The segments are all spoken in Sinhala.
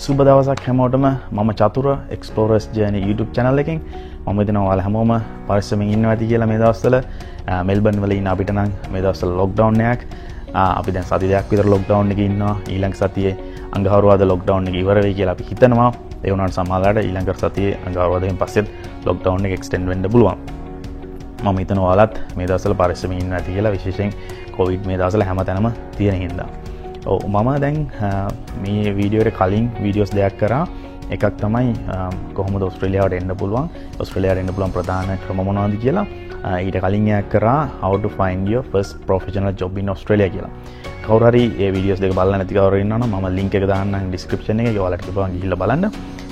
සුබ දවසක් හැමෝටම මම චතුර එක්ස්ප්ලෝරර්ස් ජර්නි YouTube channel එකෙන් මම හිතනවා ඔයාලා හැමෝම පරිස්සමෙන් ඉන්නවා ඇති කියලා මේ දවස්වල මෙල්බන් වල ඉන්න අපිට නම් මේ දවස්වල ලොක්ඩවුන් එකක් අපි දැන් සති දෙකක් විතර ලොක්ඩවුන් එකේ ඉන්නවා ඊළඟ සතියේ අඟහරුවාද ලොක්ඩවුන් එක ඉවර වෙයි කියලා අපි හිතනවා ඒ වුණාට සමහරවිට ඊළඟ සතියේ අඟහරුවාදෙන් පස්සෙත් ලොක්ඩවුන් එක එක්ස්ටෙන්ඩ් වෙන්න පුළුවන් මම හිතනවා ඔයාලත් මේ දවස්වල පරිස්සමෙන් ඉන්නවා ඇති කියලා විශේෂයෙන් කොවිඩ් මේ දවස්වල හැමතැනම තියෙන හින්දා මම දැන් මේ වීඩියෝට කලින් වීඩියෝස් දෙයක් කරා එකක් තමයි කොහොමද ඔස්ට්‍රේලියාවට එන්න පුළුවන් ඔස්ට්‍රේලියාවට එන්න පුළුවන් ප්‍රධාන ක්‍රම මොනවද කියලා ඊට කලින් එකක් කරා how to find your first professional job in Australia කියලා කවුරු හරි මේ වීඩියෝස් දෙක බලලා නැති කවුරු ඉන්නවා නම් මම ලින්ක් එක දාන්නම් ඩිස්ක්‍රිප්ෂන් එකේ ඔයාලට පුළුවන් ගිහිල්ලා බලන්න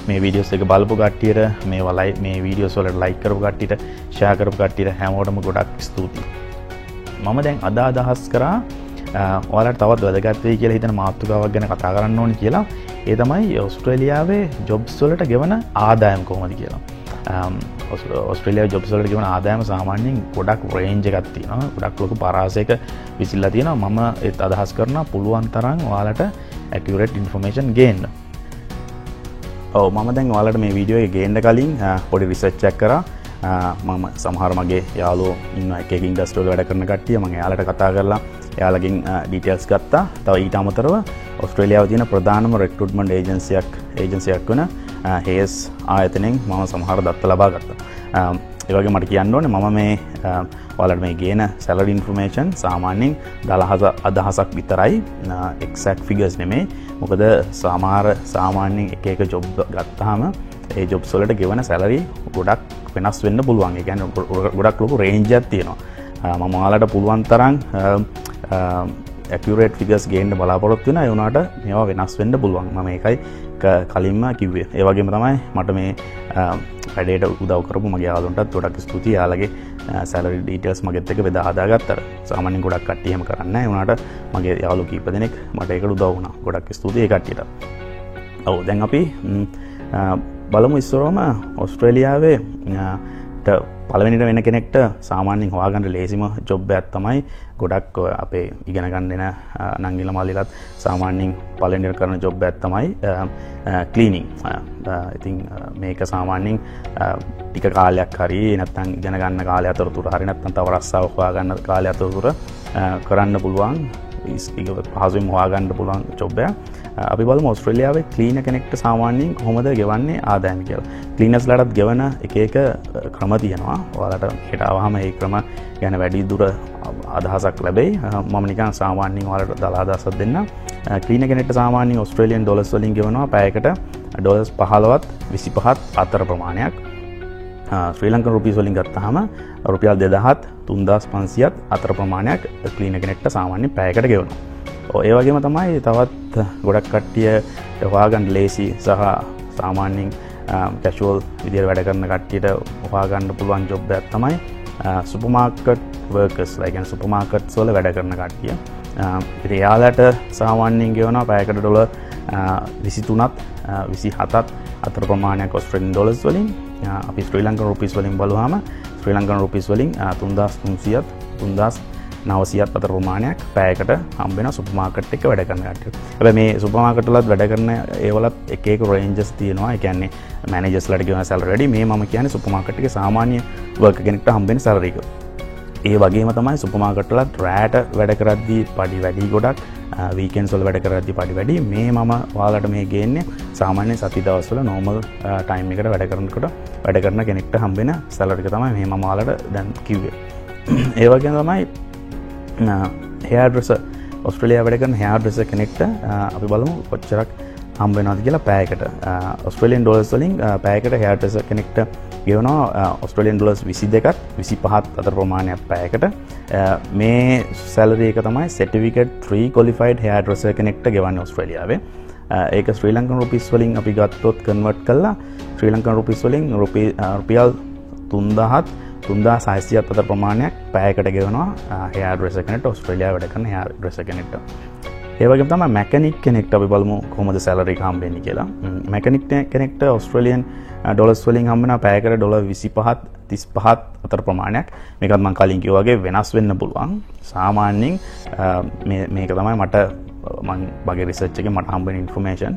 මේ වීඩියෝස් එක බලපු කට්ටියට මේ වීඩියෝස් වලට ලයික් කරපු කට්ටියට ෂෙයා කරපු කට්ටියට හැමෝටම ගොඩක් ස්තුතියි මම දැන් අද අදහස් කරා ඔයාලට තවත් වැදගත් වෙයි කියලා හිතන මාතෘකාවක් ගැන කතා කරන්න ඕනේ කියලා ඒ තමයි ඔස්ට්‍රේලියාවේ ජොබ්ස් වලට ගෙවන ආදායම කොහොමද කියලා. ඔස්ට්‍රේලියාවේ ජොබ්ස් වලට ගෙවන ආදායම සාමාන්‍යයෙන් ගොඩක් රේන්ජ් එකක් තියෙනවා. ගොඩක් ලොකු පරාසයක විසිරලා තියෙනවා. මම ඒත් අදහස් කරනවා පුළුවන් තරම් ඔයාලට ඇකියුරේට් ඉන්ෆර්මේෂන් ගේන්න. මම දැන් ඔයාලට මේ වීඩියෝ එක ගේන්න කලින් පොඩි රිසර්ච් එකක් කරා. මම සමහර මගේ යාළුවෝ ඉන්න එක ඉන්ඩස්ට්‍රි වල වැඩ කරන කට්ටිය මම එයාලට කතා කරලා එයාලගෙන් ඩීටේල්ස් ගත්තා. තව ඊට අමතරව ඔස්ට්‍රේලියාවේ තියෙන ප්‍රධානම රික්‍රූට්මන්ට් ඒජන්සියක් වෙන හේස් ආයතනයෙන් මම සමහර දත්ත ලබා ගත්තා. ඒ වගේ මට කියන්න ඕනේ මම මේ ඔයාලට මේ ගේන සැලරි ඉන්ෆර්මේෂන් සාමාන්‍යයෙන් 10000ක් විතරයි. එක්සැක්ට් ෆිගර්ස් නෙමෙයි. මොකද සාමාන්‍යයෙන් එක ජොබ් ගත්තාම ඒ ජොබ්ස් වලට ගෙවන සැලරි ගොඩක් වෙනස් වෙන්න පුළුවන්. ඒ කියන්නේ ගොඩක් ලොකු රේන්ජ් එකක් තියෙනවා. මම ඔයාලට පුළුවන් තරම් accurate figures ගේන්න බලාපොරොත්තු වෙනවා. ඒ වුණාට මේවා වෙනස් වෙන්න පුළුවන්. මම ඒකයි කලින්ම කිව්වේ. ඒ වගේම තමයි මට මේ වැඩේට උදව් කරපු මගේ යාළුවන්ටත් ගොඩක් ස්තුතියි. යාළුවගේ salary details මගෙත් එක්ක බෙදා හදාගත්තා. සාමාන්‍යයෙන් ගොඩක් කට්ටිය එහෙම කරන්නේ නැහැ. ඒ වුණාට මගේ යාළුවෝ කීප දෙනෙක් මට ඒකට උදව් වුණා. ගොඩක් ස්තුතියි ඒ කට්ටියට. දැන් අපි බලමු ඉස්සරවම ඔස්ට්‍රේලියාවේ පළවෙනිට වෙන කෙනෙක්ට සාමාන්‍යයෙන් හොයාගන්න ලේසිම ජොබ් එකක් තමයි ගොඩක් අපේ ඉගෙන ගන්න දෙන නංගිල මල්ලිලත් සාමාන්‍යයෙන් පළවෙනිට කරන ජොබ් එකක් තමයි ක්ලීනින්. ඉතින් මේක සාමාන්‍යයෙන් ටික කාලයක් හරි නැත්නම් ඉගෙන ගන්න කාලය අතරතුර හරි නැත්නම් තව රස්සාවක් හොයාගන්න කාලය අතරතුර කරන්න පුළුවන් පහසුවෙන් හොයාගන්න පුළුවන් ජොබ් එකක්. අපි බලමු ඔස්ට්‍රේලියාවේ ක්ලීනර් කෙනෙක්ට සාමාන්‍යයෙන් කොහොමද ගෙවන්නේ ආදායම කියලා. ක්ලීනර්ස්ලාටත් ගෙවන එක ක්‍රම තියෙනවා. ඔයාලට හෙට ආවම ඒ ක්‍රම ගැන වැඩි දුර අදහසක් ලැබෙයි. මම නිකන් සාමාන්‍යයෙන් ඔයාලට දලා අදහසක් දෙන්න. ක්ලීනර් කෙනෙක්ට සාමාන්‍යයෙන් ඔස්ට්‍රේලියන් ඩොලර්ස් වලින් ගෙවනවා පැයකට ඩොලර්ස් 15ත් 25ත් අතර ප්‍රමාණයක්. ශ්‍රී ලංකන් රුපීස් වලින් ගත්තාම රුපියල් 2000ත් 3500ත් අතර ප්‍රමාණයක් ක්ලීනර් කෙනෙක්ට සාමාන්‍යයෙන් පැයකට ගෙවනවා. ඒ වගේම තමයි තවත් ගොඩක් කට්ටිය හොයාගන්න ලේසි සහ සාමාන්‍යයෙන් කැෂුවල් විදියට වැඩ කරන කට්ටියට හොයාගන්න පුළුවන් ජොබ් එකක් තමයි සුපර් මාකට් වර්කර්ස්ලා. ඒ කියන්නේ සුපර් මාකට්ස් වල වැඩ කරන කට්ටිය. ඉතින් එයාලට සාමාන්‍යයෙන් ගෙවනවා පැයකට ඩොලර් 23ත් 27ත් අතර ප්‍රමාණයක් ඔස්ට්‍රේලියන් ඩොලර්ස් වලින්. අපි ශ්‍රී ලංකන් රුපීස් වලින් බලුවාම ශ්‍රී ලංකන් රුපීස් වලින් 3300ත් 3900ත් අතර ප්‍රමාණයක් පැයකට හම්බ වෙන සුපර් මාකට් එක වැඩ කරන කට්ටිය. හැබැයි මේ සුපර් මාකට් වලත් වැඩ කරන ඒවලත් එක රේන්ජස් තියෙනවා. ඒ කියන්නේ මැනේජර්ස්ලාට ගෙවන සැලරි වැඩි. මේ මම කියන්නේ සුපර් මාකට් එකේ සාමාන්‍ය වර්කර් කෙනෙක්ට හම්බ වෙන සැලරි එක. ඒ වගේම තමයි සුපර් මාකට් වලත් රැට වැඩ කරද්දී පඩි වැඩි ගොඩක්. වීකෙන්ඩ්ස් වල වැඩ කරද්දී පඩි වැඩි. මේ මම ඔයාලට මේ ගේන්නේ සාමාන්‍ය සති දවස්වල නෝමල් ටයිම් එකට වැඩ කරනකොට වැඩ කරන කෙනෙක්ට හම්බ වෙන සැලරි එක තමයි මේ මම ඔයාලට දැන් කිව්වේ. ඒ වගේම තමයි හෙයාර් ඩ්‍රෙසර් ඔස්ට්‍රේලියාව වැඩ කරන හෙයාර් ඩ්‍රෙසර් කෙනෙක්ට අපි බලමු කොච්චරක් හම්බ වෙනවද කියලා පැයකට. ඔස්ට්‍රේලියන් ඩොලර්ස් වලින් පැයකට හෙයාර් ඩ්‍රෙසර් කෙනෙක්ට ගෙවනවා ඔස්ට්‍රේලියන් ඩොලර්ස් 22ත් 25ත් අතර ප්‍රමාණයක් පැයකට. මේ සැලරි එක තමයි සර්ටිෆිකේට් 3 qualified hair dresser කෙනෙක්ට ගෙවන්නේ ඔස්ට්‍රේලියාවේ. ඒක ශ්‍රී ලංකන් රුපීස් වලින් අපි ගත්තොත් කන්වර්ට් කළා ශ්‍රී ලංකන් රුපීස් වලින් රුපියල් 3000ත් 3600ත් අතර ප්‍රමාණයක් පැයකට ගෙවනවා hair dresser කෙනෙක්ට ඔස්ට්‍රේලියාවේ වැඩ කරන hair dresser කෙනෙක්ට. ඒ වගේම තමයි මැකනික් කෙනෙක්ට අපි බලමු කොහොමද සැලරි එක හම්බෙන්නේ කියලා. මැකනික් කෙනෙක්ට ඔස්ට්‍රේලියන් ඩොලර්ස් වලින් හම්බ වෙන පැයකට ඩොලර් 25ත් 35ත් අතර ප්‍රමාණයක්. මේකත් මම කලින් කිව්වා වගේ වෙනස් වෙන්න පුළුවන්. සාමාන්‍යයෙන් මේක තමයි මට මම බගේ රිසර්ච් එකේ මට හම්බෙන ඉන්ෆර්මේෂන්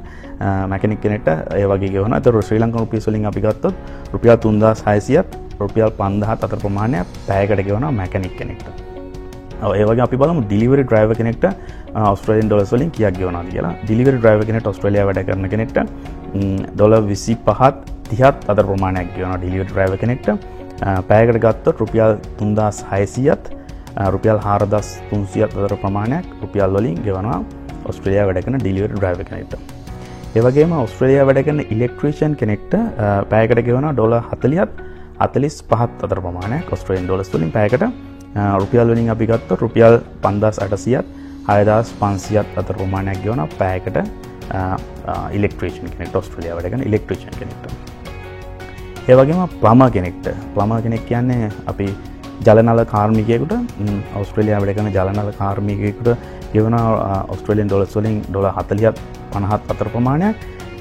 මැකැනික් කෙනෙක්ට ඒ වගේ ගෙවනවා. ඒතර ශ්‍රී ලංකන් රුපියල් වලින් අපි ගත්තොත් රුපියල් 3600ත් රුපියල් 5000ත් අතර ප්‍රමාණයක් පැයකට ගෙවනවා මැකැනික් කෙනෙක්ට. ඒ වගේ අපි බලමු ඩිලිවරි ඩ්‍රයිවර් කෙනෙක්ට ඔස්ට්‍රේලියන් ඩොලර්ස් වලින් කීයක් ගෙවනවද කියලා. ඩිලිවරි ඩ්‍රයිවර් කෙනෙක්ට ඔස්ට්‍රේලියාව වැඩ කරන කෙනෙක්ට ඩොලර් 25ත් 30ත් අතර ප්‍රමාණයක් ගෙවනවා ඩිලිවරි ඩ්‍රයිවර් කෙනෙක්ට. පැයකට ගත්තොත් රුපියල් 3600ත් රුපියල් 4300ත් අතර ප්‍රමාණයක් රුපියල් වලින් ගෙවනවා ඔස්ට්‍රේලියාව වැඩ කරන ඩිලිවරි ඩ්‍රයිවර් කෙනෙක්ට. ඒ වගේම ඔස්ට්‍රේලියාව වැඩ කරන ඉලෙක්ට්‍රීෂියන් කෙනෙක්ට පැයකට ගෙවනවා ඩොලර් 40ත් 45ත් අතර ප්‍රමාණයක් ඔස්ට්‍රේලියන් ඩොලර්ස් වලින් පැයකට. රුපියල් වලින් අපි ගත්තොත් රුපියල් 5800ත් 6500ත් අතර ප්‍රමාණයක් ගෙවනවා පැයකට ඉලෙක්ට්‍රීෂියන් කෙනෙක්ට ඔස්ට්‍රේලියාව වැඩ කරන ඉලෙක්ට්‍රීෂියන් කෙනෙක්ට. ඒ වගේම ප්ලම්බර් කෙනෙක්ට කෙනෙක් කියන්නේ අපි ජලනල කාර්මිකයෙකුට ඔස්ට්‍රේලියාව වැඩ කරන ජලනල කාර්මිකයෙකුට ගෙවන ඔස්ට්‍රේලියන් ඩොලර්ස් වලින් ඩොලර් 40ත් 50ත් අතර ප්‍රමාණයක්.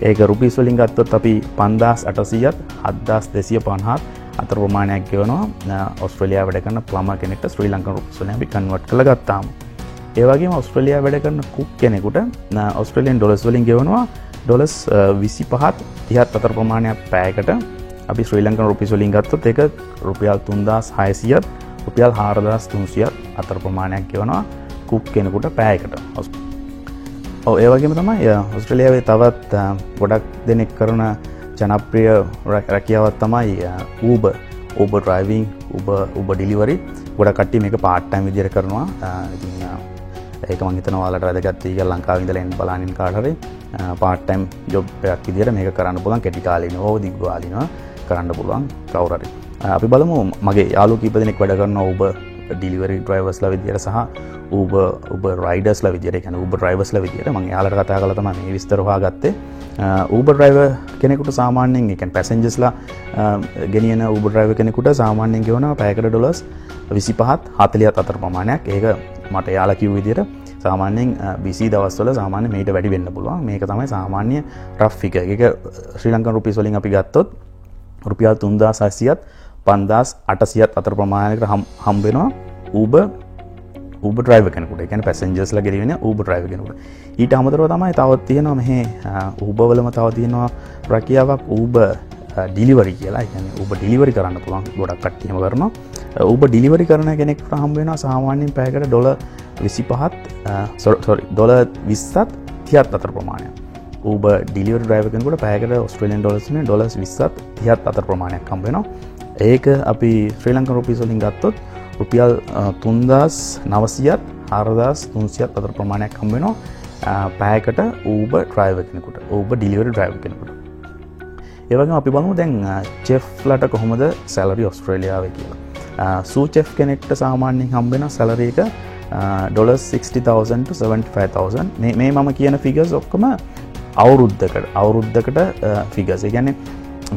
ඒක රුපීස් වලින් ගත්තොත් අපි 5800ත් 7250ත් අතර ප්‍රමාණයක් ගෙවනවා ඔස්ට්‍රේලියාව වැඩ කරන ප්ලම්බර් කෙනෙක්ට ශ්‍රී ලංකන් රුපීස් වලින් අපි කන්වර්ට් කරලා ගත්තාම. ඒ වගේම ඔස්ට්‍රේලියාව වැඩ කරන කුක් කෙනෙකුට ඔස්ට්‍රේලියන් ඩොලර්ස් වලින් ගෙවනවා ඩොලර්ස් 25ත් 30ත් අතර ප්‍රමාණයක් පැයකට. අපි ශ්‍රී ලංකන් රුපීස් වලින් ගත්තොත් ඒක රුපියල් 3600ත් රුපියල් 4300ත් අතර ප්‍රමාණයක් ගෙවනවා කුක් කෙනෙකුට පැයකට. ඒ වගේම තමයි ඔස්ට්‍රේලියාවේ තවත් ගොඩක් දෙනෙක් කරන ජනප්‍රිය රැකියාවක් තමයි Uber driving, Uber delivery. ගොඩක් කට්ටිය මේක part time විදිහට කරනවා. ඉතින් ඒක මම හිතනවා ඔයාලට වැදගත් වෙයි කියලා ලංකාවේ ඉඳලා එන්න බලනින් කාට හරි part time job එකක් විදිහට මේක කරන්න පුළුවන්. කෙටි කාලිනව හෝ දිගු කාලිනව කරන්න පුළුවන් කවුරු හරි. අපි බලමු මගේ යාළුවෝ කීප දෙනෙක් වැඩ කරනවා Uber delivery drivers ලා විදිහට සහ Uber riders ලා විදිහට. ඒ කියන්නේ Uber drivers ලා විදිහට මම එයාලට කතා කරලා තමයි මේ විස්තර හොයාගත්තේ. Uber driver කෙනෙකුට සාමාන්‍යයෙන් ඒ කියන්නේ passengers ලා ගෙනියන Uber driver කෙනෙකුට සාමාන්‍යයෙන් ගෙවනවා පැයකට ඩොලර්ස් 25ත් 40ත් අතර ප්‍රමාණයක්. ඒක මට එයාලා කිව්ව විදිහට සාමාන්‍යයෙන් busy දවස්වල සාමාන්‍යයෙන් මේට වැඩි වෙන්න පුළුවන්. මේක තමයි සාමාන්‍ය rough figure. ඒක ශ්‍රී ලංකන් රුපීස් වලින් අපි ගත්තොත් රුපියල් 3600ත් 5800ත් අතර ප්‍රමාණයකට හම්බ වෙනවා Uber driver කෙනෙකුට. ඒ කියන්නේ passengers ලා ගෙනියන Uber driver කෙනෙකුට. ඊට අමතරව තමයි තවත් තියෙනවා මෙහි Uber වලම තව තියෙනවා රැකියාවක් Uber delivery කියලා. ඒ කියන්නේ Uber delivery කරන්න පුළුවන් ගොඩක් කට්ටියම කරනවා. Uber delivery කරන කෙනෙක්ට හම්බ වෙනවා සාමාන්‍යයෙන් පැයකට ඩොලර් 25ත් ඩොලර් 20ත් 30ත් අතර ප්‍රමාණයක්. Uber delivery driver කෙනෙකුට පැයකට ඔස්ට්‍රේලියන් ඩොලර්ස් වලින් ඩොලර්ස් 20ත් 30ත් අතර ප්‍රමාණයක් හම්බ වෙනවා. ඒක අපි ශ්‍රී ලංකන් රුපීස් වලින් ගත්තොත් රුපියල් 3900ත් 4300ත් අතර ප්‍රමාණයක් හම්බ වෙනවා පැයකට Uber driver කෙනෙකුට, Uber delivery driver කෙනෙකුට. ඒ වගේම අපි බලමු දැන් chef ලට කොහොමද salary ඔස්ට්‍රේලියාවේ කියලා. sous chef කෙනෙක්ට සාමාන්‍යයෙන් හම්බ වෙන salary එක $60,000 to $75,000. මේ මම කියන figures ඔක්කොම අවුරුද්දකට figures. ඒ කියන්නේ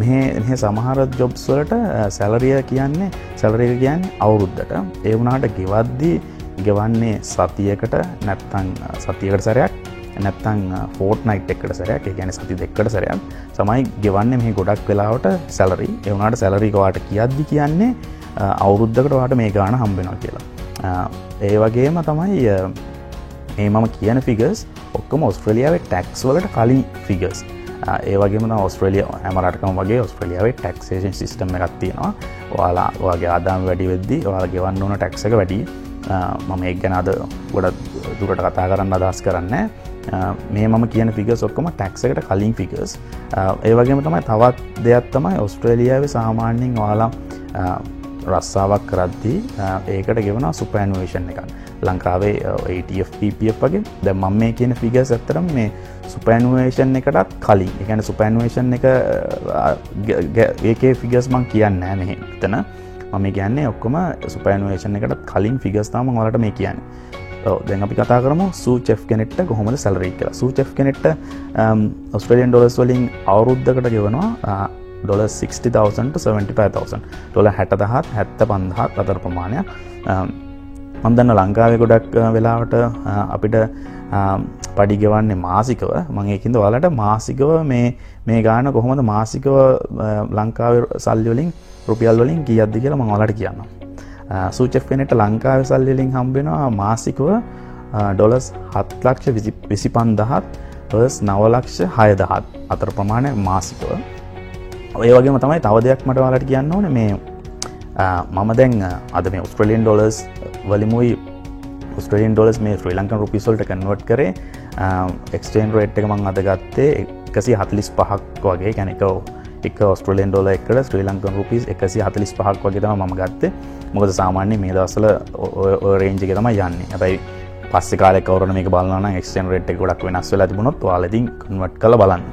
මෙහි සමහර ජොබ්ස් වලට salary එක කියන්නේ අවුරුද්දට. ඒ වුණාට ගෙවන්නේ සතියකට නැත්නම් සතියකට සැරයක් නැත්නම් fortnight එකකට සැරයක්. ඒ කියන්නේ සති දෙකකට සැරයක් තමයි ගෙවන්නේ මෙහි ගොඩක් වෙලාවට salary. ඒ වුණාට salary එක වාට කියද්දි කියන්නේ අවුරුද්දකට වාට මේ ගාණ හම්බ වෙනවා කියලා. ඒ වගේම තමයි මේ මම කියන figures ඔක්කොම ඔස්ට්‍රේලියාවේ tax වලට කලින් figures. ඒ වගේම තමයි ඔස්ට්‍රේලියා හැම රටකම වගේ ඔස්ට්‍රේලියාවේ taxation system එකක් තියෙනවා. ඔයාගේ ආදායම වැඩි වෙද්දී ඔයාලා ගෙවන්න ඕන tax එක වැඩි. මම ඒක ගැන අද ගොඩක් දුරට කතා කරන්න අදහස් කරන්නේ. මේ මම කියන figures ඔක්කොම tax එකට කලින් figures. ඒ වගේම තමයි තවත් දෙයක් තමයි ඔස්ට්‍රේලියාවේ සාමාන්‍යයෙන් ඔයාලා රස්සාවක් කරද්දී ඒකට ගෙවනවා superannuation එකක්. ලංකාවේ ATF PPF වගේ. දැන් මම මේ කියන figures ඇත්තටම මේ superannuation එකටත් කලින්. ඒ කියන්නේ superannuation එක ඒකේ figures මම කියන්නේ නැහැ මෙතන. මම කියන්නේ ඔක්කොම superannuation එකටත් කලින් figures තමයි මම ඔයාලට මේ කියන්නේ. දැන් අපි කතා කරමු sous chef කෙනෙක්ට කොහොමද salary කියලා. sous chef කෙනෙක්ට Australian dollars වලින් අවුරුද්දකට ගෙවනවා $60,000 to $75,000. $60,000ත් 75,000ත් අතර ප්‍රමාණයක්. මම දන්න ලංකාවේ ගොඩක් වෙලාවට අපිට පඩි ගෙවන්නේ මාසිකව. මම ඒකින්ද ඔයාලට මාසිකව මේ ගාන කොහොමද මාසිකව ලංකාවේ සල්ලි වලින් රුපියල් වලින් කීයක්ද කියලා මම ඔයාලට කියන්නම්. sous chef කෙනෙක්ට ලංකාවේ සල්ලි වලින් හම්බ වෙනවා මාසිකව ඩොලර්ස් 7,25,000 versus 9,06,000 අතර ප්‍රමාණයක් මාසිකව. ඒ වගේම තමයි තව දෙයක් මට ඔයාලට කියන්න ඕනේ මේ මම දැන් අද මේ ඔස්ට්‍රේලියන් ඩොලර්ස් වලිමුයි ඔස්ට්‍රේලියන් ඩොලර්ස් මේ ශ්‍රී ලංකන් රුපීස් වලට කන්වර්ට් කරේ එක්ස්චේන්ජ් රේට් එක මම අද ගත්තේ 145ක් වගේ. කියන්නේ එක ඔස්ට්‍රේලියන් ඩොලර් එකකට ශ්‍රී ලංකන් රුපීස් 145ක් වගේ තමයි මම ගත්තේ. මොකද සාමාන්‍යයෙන් මේ දවස්වල ඔය රේන්ජ් එකේ තමයි යන්නේ. හැබැයි පස්සේ කාලෙක කවුරුන මේක බලනවා නම් එක්ස්චේන්ජ් රේට් එක ගොඩක් වෙනස් වෙලා තිබුණොත් ඔයාලා ඉතින් කන්වර්ට් කරලා බලන්න.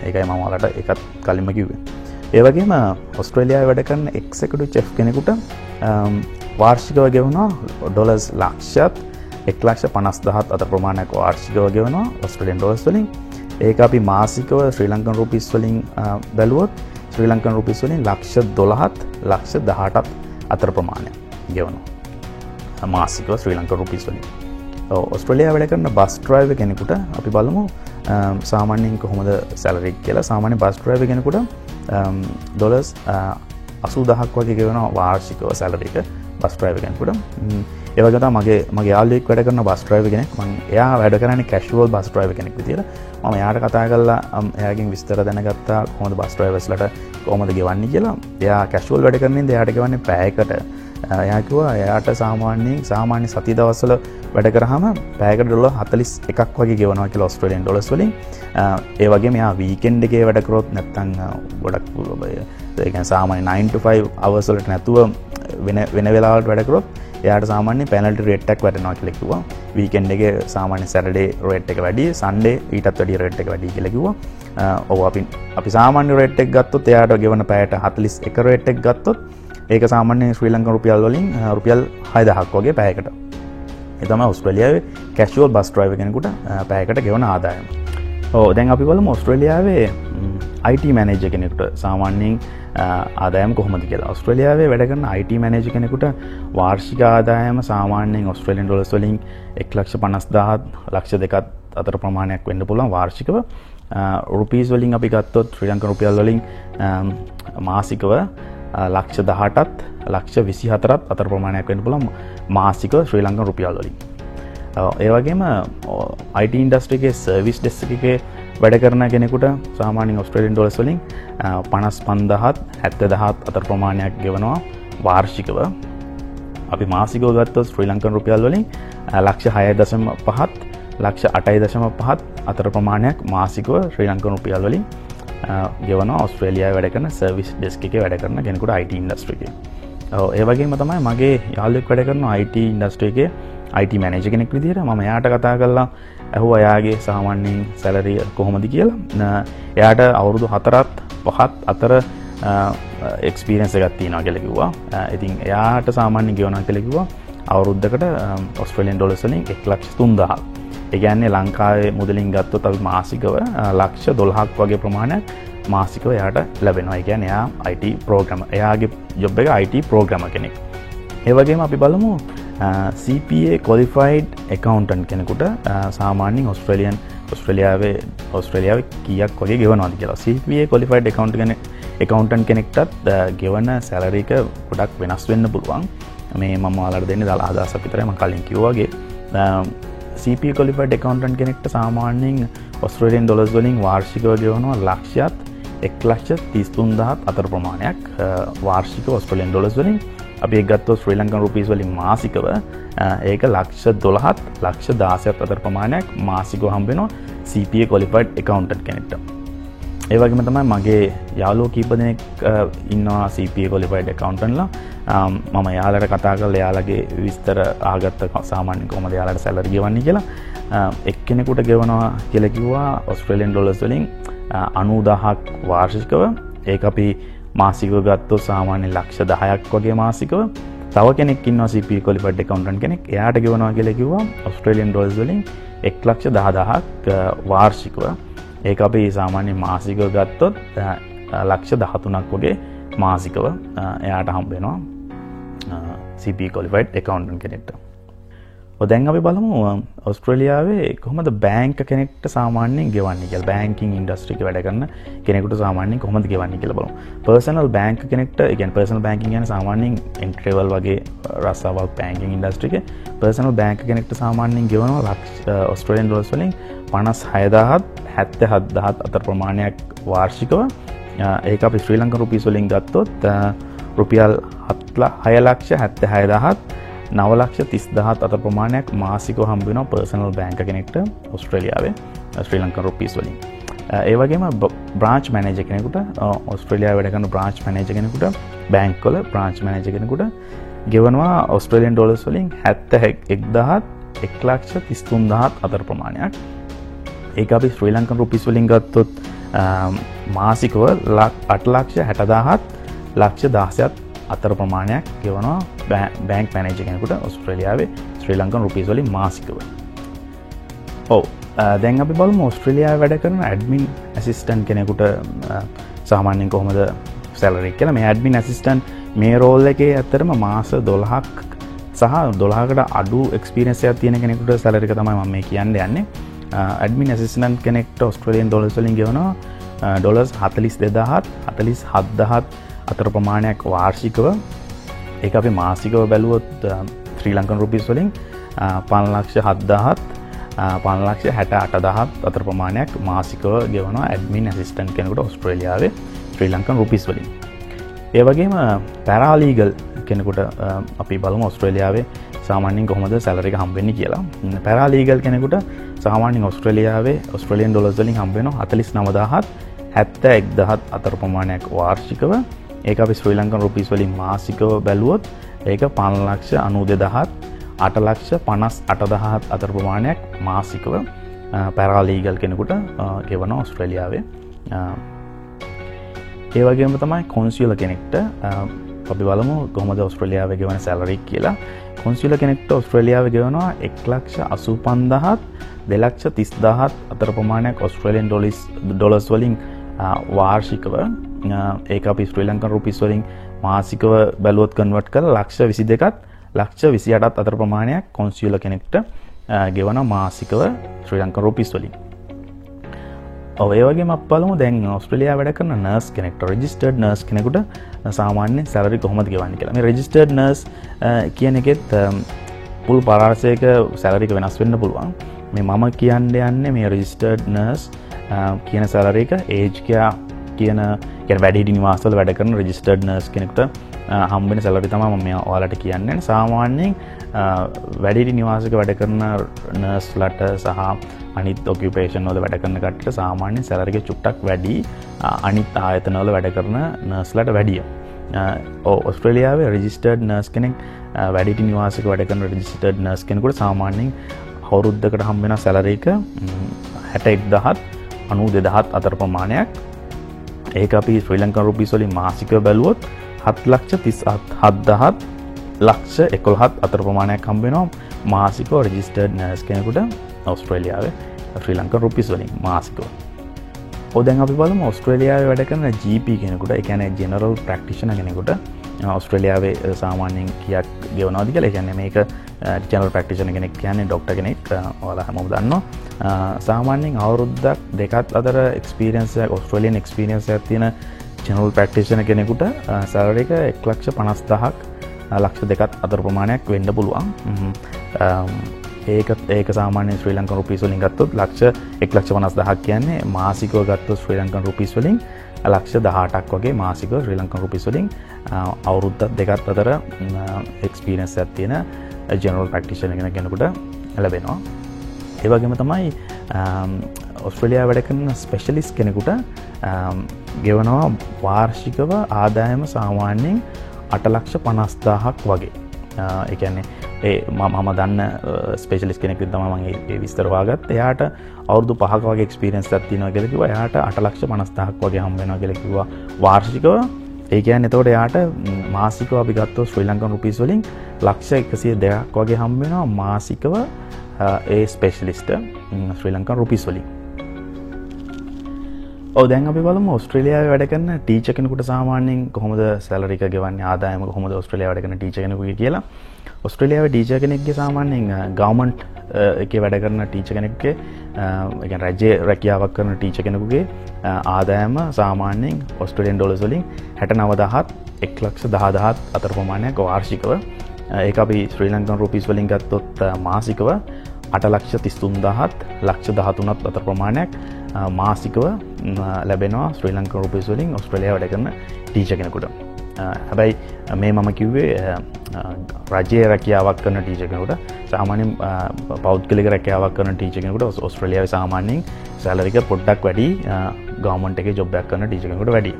ඒකයි මම ඔයාලට ඒකත් කලින්ම කිව්වේ. ඒ වගේම ඔස්ට්‍රේලියාවේ වැඩ කරන එක්සිකියුටිව් චෙෆ් කෙනෙකුට වාර්ෂිකව ගෙවනවා ඩොලර්ස් ලක්ෂයක් 1,50,000 අතර ප්‍රමාණයක් වාර්ෂිකව ගෙවනවා ඔස්ට්‍රේලියන් ඩොලර්ස් වලින්. ඒක අපි මාසිකව ශ්‍රී ලංකන් රුපීස් වලින් බැලුවොත් ශ්‍රී ලංකන් රුපීස් වලින් ලක්ෂ 12ත් ලක්ෂ 18ත් අතර ප්‍රමාණයක් ගෙවනවා මාසිකව ශ්‍රී ලංකන් රුපීස් වලින්. ඔස්ට්‍රේලියාව වැඩ කරන බස් ඩ්‍රයිවර් කෙනෙකුට අපි බලමු සාමාන්‍යයෙන් කොහොමද සැලරි කියලා. සාමාන්‍ය බස් ඩ්‍රයිවර් කෙනෙකුට ඩොලර්ස් 80000ක් වගේ ගෙවනවා වාර්ෂිකව සැලරි එක බස් ඩ්‍රයිවර් කෙනෙකුට. ඒ වගේ තමයි මගේ යාළුවෙක් වැඩ කරන බස් ඩ්‍රයිවර් කෙනෙක්. එයා වැඩ කරන්නේ කැෂුවල් බස් ඩ්‍රයිවර් කෙනෙක් විදියට. මම එයාට කතා කරලා එයාගෙන් විස්තර දැනගත්තා කොහොමද බස් ඩ්‍රයිවර්ස්ලට කොහොමද ගෙවන්නේ කියලා. එයා කැෂුවල් වැඩ කරන ඉඳන් එයාට ගෙවන්නේ පැයකට. එයා කිව්වා එයාට සාමාන්‍ය සති දවස්වල වැඩ කරාම පැයකට ඩොලර් 41ක් වගේ ගෙවනවා කියලා ඔස්ට්‍රේලියන් ඩොලර්ස් වලින්. ඒ වගේම එයා වීකෙන්ඩ් එකේ වැඩ කරොත් නැත්නම් ගොඩක් ඒ කියන්නේ සාමාන්‍ය 9 to 5 hours වලට නැතුව වෙන වෙලාවලට වැඩ කරොත් එයාට සාමාන්‍ය පෙනල්ටි රේට් එකක් වැටෙනවා කියලා කිව්වා. වීකෙන්ඩ් එකේ සාමාන්‍ය සැටර්ඩේ රේට් එක වැඩි, සන්ඩේ ඊටත් වැඩි රේට් එක වැඩි කියලා කිව්වා. ඔව් අපි සාමාන්‍ය රේට් එක ගත්තොත් එයාට ගෙවන පැයට 41 රේට් එක ගත්තොත් ඒක සාමාන්‍ය ශ්‍රී ලංකන් රුපියල් වලින් රුපියල් 6000ක් වගේ පැයකට. ඒ තමයි ඔස්ට්‍රේලියාවේ කැෂුවල් බස් ඩ්‍රයිවර් කෙනෙකුට පැයකට ගෙවන ආදායම. ඔව් දැන් අපි බලමු ඔස්ට්‍රේලියාවේ IT මැනේජර් කෙනෙකුට සාමාන්‍යයෙන් ආදායම කොහොමද කියලා. ඔස්ට්‍රේලියාවේ වැඩ කරන IT මැනේජර් කෙනෙකුට වාර්ෂික ආදායම සාමාන්‍යයෙන් ඔස්ට්‍රේලියන් ඩොලර්ස් වලින් 1,50,000 ලක්ෂ 2ක් අතර ප්‍රමාණයක් වෙන්න පුළුවන් වාර්ෂිකව. රුපීස් වලින් අපි ගත්තොත් ශ්‍රී ලංකන් රුපියල් වලින් මාසිකව ලක්ෂ 18ත් ලක්ෂ 24ත් අතර ප්‍රමාණයක් වෙන්න පුළුවන් මාසිකව ශ්‍රී ලංකන් රුපියල් වලින්. ඒ වගේම IT ඉන්ඩස්ට්‍රි එකේ සර්විස් ඩෙස්ක් එකේ වැඩ කරන කෙනෙකුට සාමාන්‍යයෙන් ඔස්ට්‍රේලියන් ඩොලර්ස් වලින් 55,000ත් 70,000ත් අතර ප්‍රමාණයක් ගෙවනවා වාර්ෂිකව. අපි මාසිකව ගත්තොත් ශ්‍රී ලංකන් රුපියල් වලින් ලක්ෂ 6.5ත් ලක්ෂ 8.5ත් අතර ප්‍රමාණයක් මාසිකව ශ්‍රී ලංකන් රුපියල් වලින් ගෙවනවා ඔස්ට්‍රේලියාවේ වැඩ කරන සර්විස් ඩෙස්ක් එකේ වැඩ කරන කෙනෙකුට IT ඉන්ඩස්ට්‍රි එකේ. ඒ වගේම තමයි මගේ යාළුවෙක් වැඩ කරන IT ඉන්ඩස්ට්‍රි එකේ IT මැනේජර් කෙනෙක් විදිහට මම එයාට කතා කරලා ඇහුවා එයාගේ සාමාන්‍යයෙන් සැලරිය කොහොමද කියලා. එයාට අවුරුදු 4ත් 5ත් අතර එක්ස්පීරියන්ස් එකක් තියෙනවා කියලා කිව්වා. ඉතින් එයාට සාමාන්‍යයෙන් ගෙවනවා කියලා කිව්වා අවුරුද්දකට ඔස්ට්‍රේලියන් ඩොලර්ස් වලින් 1,03,000ක්. ඒ කියන්නේ ලංකාවේ මුදලින් ගත්තොත් අපි මාසිකව ලක්ෂ 12ක් වගේ ප්‍රමාණයක් මාසිකව එයාට ලැබෙනවා. ඒ කියන්නේ එයා IT ප්‍රෝග්‍රෑමර්. එයාගේ ජොබ් එක IT ප්‍රෝග්‍රෑමර් කෙනෙක්. ඒ වගේම අපි බලමු CPA qualified accountant කෙනෙකුට සාමාන්‍යයෙන් ඔස්ට්‍රේලියාවේ කීයක් වගේ ගෙවනවද කියලා. CPA qualified accountant කෙනෙක්ටත් ගෙවන සැලරි එක ගොඩක් වෙනස් වෙන්න පුළුවන්. මේ මම ඔයාලට දෙන්නේ දල අදහසක් විතරයි මම කලින් කිව්වා වගේ. CPA qualified accountant කෙනෙක්ට සාමාන්‍යයෙන් ඔස්ට්‍රේලියන් ඩොලර්ස් වලින් වාර්ෂිකව ගෙවනවා ලක්ෂයක් 1,33,000ත් අතර ප්‍රමාණයක් වාර්ෂිකව ඔස්ට්‍රේලියන් ඩොලර්ස් වලින්. අපි ඒක ගත්තොත් ශ්‍රී ලංකන් රුපීස් වලින් මාසිකව ඒක ලක්ෂ 12ත් ලක්ෂ 16ත් අතර ප්‍රමාණයක් මාසිකව හම්බ වෙනවා CPA qualified accountant කෙනෙක්ට. ඒ වගේම තමයි මගේ යාළුවෝ කීප දෙනෙක් ඉන්නවා CPA qualified accountantලා. මම යාළුවට කතා කරලා යාළුවගේ විස්තර අහගත්ත සාමාන්‍යයෙන් කොහොමද යාළුවට සැලරි ගෙවන්නේ කියලා. එක්කෙනෙකුට ගෙවනවා කියලා කිව්වා ඔස්ට්‍රේලියන් ඩොලර්ස් වලින් 90000ක් වාර්ෂිකව. ඒක අපි මාසිකව ගත්තොත් සාමාන්‍යයෙන් ලක්ෂ 10ක් වගේ මාසිකව. තව කෙනෙක් ඉන්නවා CPA qualified accountant කෙනෙක්. එයාට ගෙවනවා කියලා කිව්වා ඔස්ට්‍රේලියන් ඩොලර්ස් වලින් 1,10,000ක් වාර්ෂිකව. ඒක අපි සාමාන්‍යයෙන් මාසිකව ගත්තොත් ලක්ෂ 13ක් වගේ මාසිකව එයාට හම්බ වෙනවා CPA qualified accountant කෙනෙක්ට. දැන් අපි බලමු ඕස්ට්‍රේලියාවේ කොහොමද බැංක් කෙනෙක්ට සාමාන්‍යයෙන් ගෙවන්නේ කියලා. බැංකින් ඉන්ඩස්ට්‍රි එකේ වැඩ කරන කෙනෙකුට සාමාන්‍යයෙන් කොහොමද ගෙවන්නේ කියලා බලමු. පර්සනල් බැංක් කෙනෙක්ට, ඒ කියන්නේ පර්සනල් බැංකින් කියන්නේ සාමාන්‍යයෙන් එන්ට්‍රි ලෙවල් වගේ රස්සාවල් බැංකින් ඉන්ඩස්ට්‍රි එකේ පර්සනල් බැංක් කෙනෙක්ට සාමාන්‍යයෙන් ගෙවනවා ඕස්ට්‍රේලියන් ඩොලර්ස් වලින් 56000 77000 අතර ප්‍රමාණයක් වාර්ෂිකව. ඒක අපි ශ්‍රී ලංකන් රුපීස් වලින් ගත්තොත් රුපියල් 6,76,000 9,30,000 අතර ප්‍රමාණයක් මාසිකව හම්බ වෙනවා පර්සනල් බැංක් කෙනෙක්ට ඕස්ට්‍රේලියාවේ ශ්‍රී ලංකන් රුපීස් වලින්. ඒ වගේම බ්‍රාන්ච් මැනේජර් කෙනෙකුට, ඕස්ට්‍රේලියාවේ වැඩ කරන බ්‍රාන්ච් මැනේජර් කෙනෙකුට, බැංක්වල බ්‍රාන්ච් මැනේජර් කෙනෙකුට ගෙවනවා ඕස්ට්‍රේලියන් ඩොලර්ස් වලින් 71,133,000 අතර ප්‍රමාණයක්. ඒක අපි ශ්‍රී ලංකන් රුපීස් වලින් ගත්තොත් මාසිකව 8,60,000 1,16,000 අතර ප්‍රමාණයක් ගෙවනවා බැංක් මැනේජර් කෙනෙකුට ඕස්ට්‍රේලියාවේ ශ්‍රී ලංකන් රුපීස් වලින් මාසිකව. දැන් අපි බලමු ඕස්ට්‍රේලියාවේ වැඩ කරන ඇඩ්මින් ඇසිස්ටන්ට් කෙනෙකුට සාමාන්‍යයෙන් කොහොමද සැලරි කියලා. මේ ඇඩ්මින් ඇසිස්ටන්ට් මේ රෝල් එකේ ඇත්තටම මාස 12ක් සහ 12කට අඩු එක්ස්පීරියන්ස් එකක් තියෙන කෙනෙකුට සැලරි එක තමයි මම මේ කියන්න යන්නේ. ඇඩ්මින් ඇසිස්ටන්ට් කෙනෙක්ට ඕස්ට්‍රේලියන් ඩොලර්ස් වලින් ගෙවනවා ඩොලර්ස් 42,000 අතර ප්‍රමාණයක් වාර්ෂිකව. ඒක අපි මාසිකව බැලුවොත් ශ්‍රී ලංකන් රුපීස් වලින් 5,07,000 5,68,000 අතර ප්‍රමාණයක් මාසිකව ගෙවනවා ඇඩ්මින් ඇසිස්ටන්ට් කෙනෙකුට ඕස්ට්‍රේලියාවේ ශ්‍රී ලංකන් රුපීස් වලින්. ඒ වගේම පැරාලීගල් කෙනෙකුට අපි බලමු ඕස්ට්‍රේලියාවේ සාමාන්‍යයෙන් කොහොමද සැලරි එක හම්බ වෙන්නේ කියලා. පැරාලීගල් කෙනෙකුට සාමාන්‍යයෙන් ඕස්ට්‍රේලියාවේ ඕස්ට්‍රේලියන් ඩොලර්ස් වලින් හම්බ වෙනවා 49,000 අතර ප්‍රමාණයක් වාර්ෂිකව. ඒක අපි ශ්‍රී ලංකන් රුපීස් වලින් මාසිකව බැලුවොත් ඒක 5,92,000 8,58,000 අතර ප්‍රමාණයක් මාසිකව පැරාලීගල් කෙනෙකුට ගෙවන ඕස්ට්‍රේලියාවේ. ඒ වගේම තමයි කොන්සියුලර් කෙනෙක්ට අපි බලමු කොහොමද ඕස්ට්‍රේලියාවේ ගෙවන සැලරි කියලා. කොන්සියුලර් කෙනෙක්ට ඕස්ට්‍රේලියාවේ ගෙවනවා 1,85,000 2,30,000 අතර ප්‍රමාණයක් ඕස්ට්‍රේලියන් ඩොලර්ස් වලින් වාර්ෂිකව. ඒක අපි ශ්‍රී ලංකන් රුපීස් වලින් මාසිකව බැලුවොත් කන්වර්ට් කරලා 1,22,ත් 1,28,ත් අතර ප්‍රමාණයක් කොන්සියුලර් කෙනෙක්ට ගෙවනවා මාසිකව ශ්‍රී ලංකන් රුපීස් වලින්. ඒ වගේම අපි බලමු දැන් ඕස්ට්‍රේලියාව වැඩ කරන නර්ස් කෙනෙක්ට, රෙජිස්ටර්ඩ් නර්ස් කෙනෙකුට සාමාන්‍ය සැලරි කොහොමද ගෙවන්නේ කියලා. මේ රෙජිස්ටර්ඩ් නර්ස් කියන එකෙත් පුළු පරාසයක සැලරි එක වෙනස් වෙන්න පුළුවන්. මේ මම කියන්න යන්නේ මේ රෙජිස්ටර්ඩ් නර්ස් කියන සැලරි එක ඒජ් කෙයා කියන වැඩිහිටි නිවාසවල වැඩ කරන රෙජිස්ටර්ඩ් නර්ස් කෙනෙකුට හම්බෙන සැලරි තමයි මම ඔයාලට කියන්නේ. සාමාන්‍යයෙන් වැඩිහිටි නිවාසයක වැඩ කරන නර්ස්ලාට සහ අනිත් ඔකියුපේෂන් වල වැඩ කරන කට්ටියට සාමාන්‍යයෙන් සැලරි එක චුට්ටක් වැඩි අනිත් ආයතන වල වැඩ කරන නර්ස්ලාට වැඩිය. ඕස්ට්‍රේලියාවේ රෙජිස්ටර්ඩ් නර්ස් කෙනෙක් වැඩිහිටි නිවාසයක වැඩ කරන රෙජිස්ටර්ඩ් නර්ස් කෙනෙකුට සාමාන්‍යයෙන් අවුරුද්දකට හම්බෙන සැලරි එක 61,000 අතර ප්‍රමාණයක්. ඒක අපි ශ්‍රී ලංකන් රුපීස් වලින් මාසිකව බැලුවොත් 7,37,000 1,11,000 අතර ප්‍රමාණයක් හම්බ වෙනවා මාසිකව රෙජිස්ටර්ඩ් නර්ස් කෙනෙකුට ඕස්ට්‍රේලියාවේ ශ්‍රී ලංකන් රුපීස් වලින් මාසිකව. දැන් අපි බලමු ඕස්ට්‍රේලියාවේ වැඩ කරන GP කෙනෙකුට, ඒ කියන්නේ ජෙනරල් ප්‍රැක්ටිෂනර් කෙනෙකුට ඕස්ට්‍රේලියාවේ සාමාන්‍යයෙන් කීයක් ගෙවනවද කියලා. ඒ කියන්නේ මේක ජෙනරල් ප්‍රැක්ටිෂනර් කෙනෙක් කියන්නේ ડોක්ටර් කෙනෙක්. ඔයාලා හැමෝම දන්නවා. සාමාන්‍යයෙන් අවුරුද්දක් දෙකක් අතර එක්ස්පීරියන්ස් එකක්, ඕස්ට්‍රේලියන් එක්ස්පීරියන්ස් එකක් තියෙන ජෙනරල් ප්‍රැක්ටිෂනර් කෙනෙකුට සැලරි එක 1,50,000 1,02,000 අතර ප්‍රමාණයක් වෙන්න පුළුවන්. ඒක සාමාන්‍යයෙන් ශ්‍රී ලංකන් රුපීස් වලින් ගත්තොත් 1,50,000 කියන්නේ මාසිකව ගත්තොත් ශ්‍රී ලංකන් රුපීස් වලින් 18,000ක් වගේ මාසිකව ශ්‍රී ලංකන් රුපීස් වලින් අවුරුද්දක් දෙකක් අතර එක්ස්පීරියන්ස් එකක් තියෙන ජෙනරල් ප්‍රැක්ටිෂනර් කෙනෙකුට ලැබෙනවා. ඒ වගේම තමයි ඕස්ට්‍රේලියාව වැඩ කරන ස්පෙෂලිස්ට් කෙනෙකුට ගෙවනවා වාර්ෂිකව ආදායම සාමාන්‍යයෙන් 8,50,000ක් වගේ. ඒ කියන්නේ මම දන්න ස්පෙෂලිස්ට් කෙනෙක් තමයි මම ඒ විස්තර හොයාගත්තේ. එයාට අවුරුදු 5ක වගේ එක්ස්පීරියන්ස් එකක් තියෙනවා කියලා කිව්වා. එයාට 8,50,000ක් වගේ හම්බ වෙනවා කියලා කිව්වා වාර්ෂිකව. ඒ කියන්නේ එතකොට එයාට මාසිකව අපි ගත්තොත් ශ්‍රී ලංකන් රුපීස් වලින් 1,102ක් වගේ හම්බ වෙනවා මාසිකව ඒ ස්පෙෂලිස්ට් ශ්‍රී ලංකන් රුපීස් වලින්. ඔව් දැන් අපි බලමු ඕස්ට්‍රේලියාවේ වැඩ කරන ටීචර් කෙනෙකුට සාමාන්‍යයෙන් කොහොමද සැලරි එක ගෙවන්නේ ආදායම කොහොමද ඕස්ට්‍රේලියාවේ වැඩ කරන ටීචර් කෙනෙකුගේ කියලා. ඕස්ට්‍රේලියාවේ ටීචර් කෙනෙක්ගේ සාමාන්‍යයෙන් ගවර්න්මන්ට් එකේ වැඩ කරන ටීචර් කෙනෙක්ගේ ඒ කියන්නේ රජයේ රැකියාවක් කරන ටීචර් කෙනෙකුගේ ආදායම සාමාන්‍යයෙන් ඕස්ට්‍රේලියන් ඩොලර්ස් වලින් 69000 1,10,000 අතර ප්‍රමාණයක් වාර්ෂිකව. ඒක අපි ශ්‍රී ලංකන් රුපීස් වලින් ගත්තොත් මාසිකව 8,33,000 1,13,000 අතර ප්‍රමාණයක් මාසිකව ලැබෙනවා ශ්‍රී ලංකන් රුපීස් වලින් ඕස්ට්‍රේලියාව වැඩ කරන ටීචර් කෙනෙකුට. හැබැයි මේ මම කිව්වේ රජයේ රැකියාවක් කරන ටීචර් කෙනෙකුට. සාමාන්‍යයෙන් පෞද්ගලික රැකියාවක් කරන ටීචර් කෙනෙකුට ඕස්ට්‍රේලියාවේ සාමාන්‍යයෙන් සැලරි එක පොඩ්ඩක් වැඩි ගවර්න්මන්ට් එකේ ජොබ් එකක් කරන ටීචර් කෙනෙකුට වැඩි.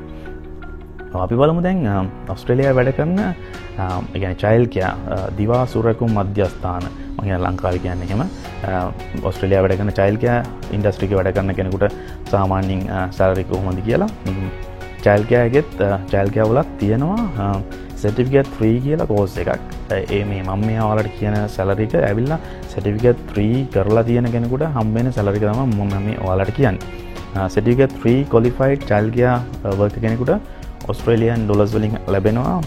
අපි බලමු දැන් ඕස්ට්‍රේලියාවේ වැඩ කරන ඒ කියන්නේ චයිල්ඩ් කෙයා දිවා සුරකුම් මධ්‍යස්ථාන මම කියන ලංකාවේ කියන්නේ එහෙම ඕස්ට්‍රේලියාවේ වැඩ කරන චයිල්ඩ් කෙයා ඉන්ඩස්ට්‍රි එකේ වැඩ කරන කෙනෙකුට සාමාන්‍යයෙන් සැලරි කොහොමද කියලා චයිල්ඩ් කෙයාගෙත් චයිල්ඩ් කෙයා වලත් තියෙනවා සර්ටිෆිකේට් 3 කියලා කෝස් එකක්. ඒ මේ මම මේ ඔයාලට කියන සැලරි එක ඇවිල්ලා සර්ටිෆිකේට් 3 කරලා තියෙන කෙනෙකුට හම්බ වෙන සැලරි එක තමයි මම මේ ඔයාලට කියන්නේ. Certificate 3 qualified child care worker කෙනෙකුට ඔස්ට්‍රේලියන් ඩොලර්ස් වලින් ලැබෙනවා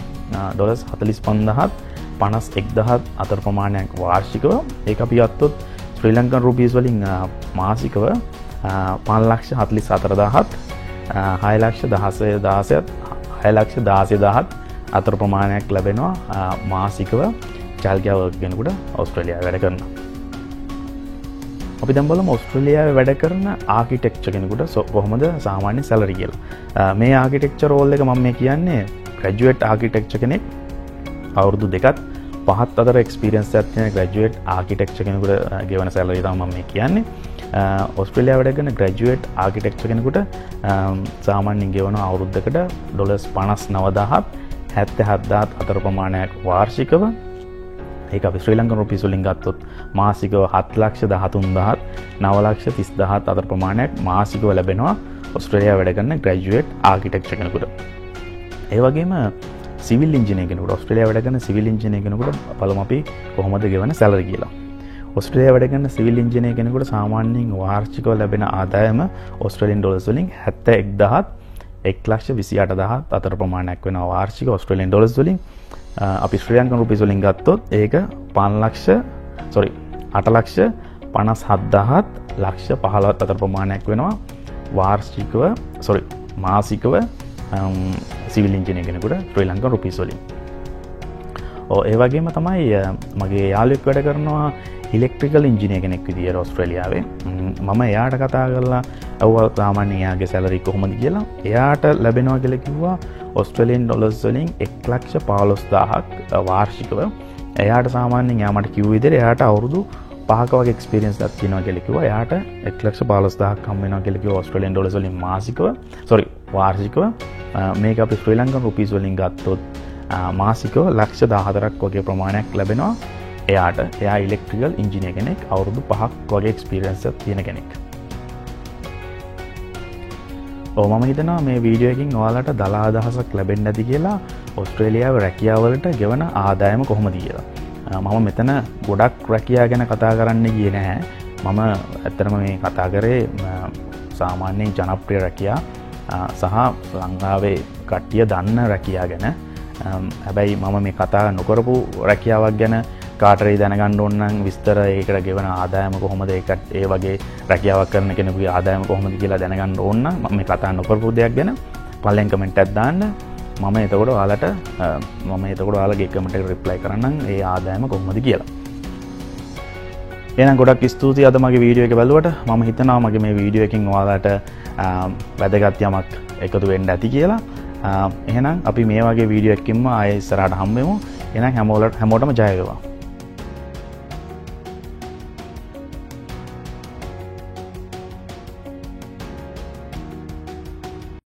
ඩොලර්ස් 45,000 අතර ප්‍රමාණයක් වාර්ෂිකව. ඒක අපි ගත්තොත් ශ්‍රී ලංකන් රුපීස් වලින් මාසිකව 5,44,000 6,16,000 අතර ප්‍රමාණයක් ලැබෙනවා මාසිකව child care worker කෙනෙකුට ඕස්ට්‍රේලියාවේ වැඩ කරනවා. අපි දැන් බලමු ඕස්ට්‍රේලියාවේ වැඩ කරන ආකිටෙක්චර් කෙනෙකුට කොහොමද සාමාන්‍ය සැලරි කියලා. මේ ආකිටෙක්චර් රෝල් එක මම මේ කියන්නේ ග්‍රැජුවේට් ආකිටෙක්චර් කෙනෙක් අවුරුදු 2ත් 5ත් අතර එක්ස්පීරියන්ස් එකක් තියෙන ග්‍රැජුවේට් ආකිටෙක්චර් කෙනෙකුට ගෙවන සැලරි තමයි මම මේ කියන්නේ. ඕස්ට්‍රේලියාව වැඩ කරන ග්‍රැජුවේට් ආකිටෙක්චර් කෙනෙකුට සාමාන්‍යයෙන් ගෙවන අවුරුද්දකට ඩොලර්ස් 59,000 77,000 අතර ප්‍රමාණයක් වාර්ෂිකව. ඒක අපි ශ්‍රී ලංකන් රුපීස් වලින් ගත්තොත් මාසිකව 7,13,000 9,30,000 අතර ප්‍රමාණයක් මාසිකව ලැබෙනවා ඕස්ට්‍රේලියාව වැඩ කරන ග්‍රැජුවේට් ආකිටෙක්චර් කෙනෙකුට. ඒ වගේම සිවිල් ඉංජිනේර කෙනෙකුට ඕස්ට්‍රේලියාව වැඩ කරන සිවිල් ඉංජිනේර කෙනෙකුට බලමු අපි කොහොමද ගෙවන සැලරි කියලා. ඕස්ට්‍රේලියාව වැඩ කරන සිවිල් ඉංජිනේර කෙනෙකුට සාමාන්‍යයෙන් වාර්ෂිකව ලැබෙන ආදායම ඕස්ට්‍රේලියන් ඩොලර්ස් වලින් 71,128,000 අතර ප්‍රමාණයක් වෙනවා වාර්ෂික ඕස්ට්‍රේලියන් ඩොලර්ස් වලින්. අපි ශ්‍රී ලංකන් රුපීස් වලින් ගත්තොත් ඒක 8,57,15,000 අතර ප්‍රමාණයක් වෙනවා වාර්ෂිකව මාසිකව සිවිල් ඉංජිනේර කෙනෙකුට ශ්‍රී ලංකන් රුපීස් වලින්. ඒ වගේම තමයි මගේ යාළුවෙක් වැඩ කරනවා ඉලෙක්ට්‍රිකල් ඉංජිනේර කෙනෙක් විදියට ඕස්ට්‍රේලියාවේ. මම එයාට කතා කරලා අහුවා සාමාන්‍යයෙන් එයාගේ සැලරි කොහොමද කියලා. එයාට ලැබෙනවා කියලා කිව්වා ඕස්ට්‍රේලියන් ඩොලර්ස් වලින් 1,15,000ක් වාර්ෂිකව. එයාට සාමාන්‍යයෙන් එයා මට කිව්ව විදිහට එයාට අවුරුදු 5ක වගේ එක්ස්පීරියන්ස් එකක් තියෙනවා කියලා කිව්වා. එයාට 1,15,000ක් හම් වෙනවා කියලා කිව්වා ඕස්ට්‍රේලියන් ඩොලර්ස් වලින් වාර්ෂිකව. මේක අපි ශ්‍රී ලංකන් රුපීස් වලින් ගත්තොත් මාසිකව 14,000ක් වගේ ප්‍රමාණයක් ලැබෙනවා. එයා ඉලෙක්ට්‍රිකල් ඉංජිනේර කෙනෙක් අවුරුදු 5ක් වගේ එක්ස්පීරියන්ස් එකක් තියෙන කෙනෙක්. මම හිතනවා මේ වීඩියෝ එකකින් ඔයාලට දල අදහසක් ලැබෙන්න ඇති කියලා ඕස්ට්‍රේලියාවේ රැකියාව වලට ගෙවන ආදායම කොහොමද කියලා. මම මෙතන ගොඩක් රැකියාව ගැන කතා කරන්න ගියේ නැහැ. මම ඇත්තටම මේ කතා කරේ සාමාන්‍යයෙන් ජනප්‍රිය රැකියාව සහ ලංකාවේ කට්ටිය දන්න රැකියාව ගැන. හැබැයි මම මේ කතා නොකරපු රැකියාවක් ගැන කාටරි දැනගන්න ඕන නම් විස්තර ඒකට ගෙවන ආදායම කොහොමද ඒ වගේ රැකියාවක් කරන කෙනෙකුගේ ආදායම කොහොමද කියලා දැනගන්න ඕන නම් මම මේ කතා නොකරපු දෙයක් ගැන පළවෙනි කමෙන්ට් එකක් දාන්න. මම එතකොට ඔයාලගේ කමෙන්ට් එකට රිප්ලයි කරන්නම් ඒ ආදායම කොහොමද කියලා. එහෙනම් ගොඩක් ස්තුතියි අද මගේ වීඩියෝ එක බලුවට. මම හිතනවා මගේ මේ වීඩියෝ එකෙන් ඔයාලට වැදගත් යමක් එකතු වෙන්න ඇති කියලා. එහෙනම් අපි මේ වගේ වීඩියෝ එකකින්ම ආයෙ ඉස්සරහට හම්බෙමු. එහෙනම් හැමෝටම ජය වේවා.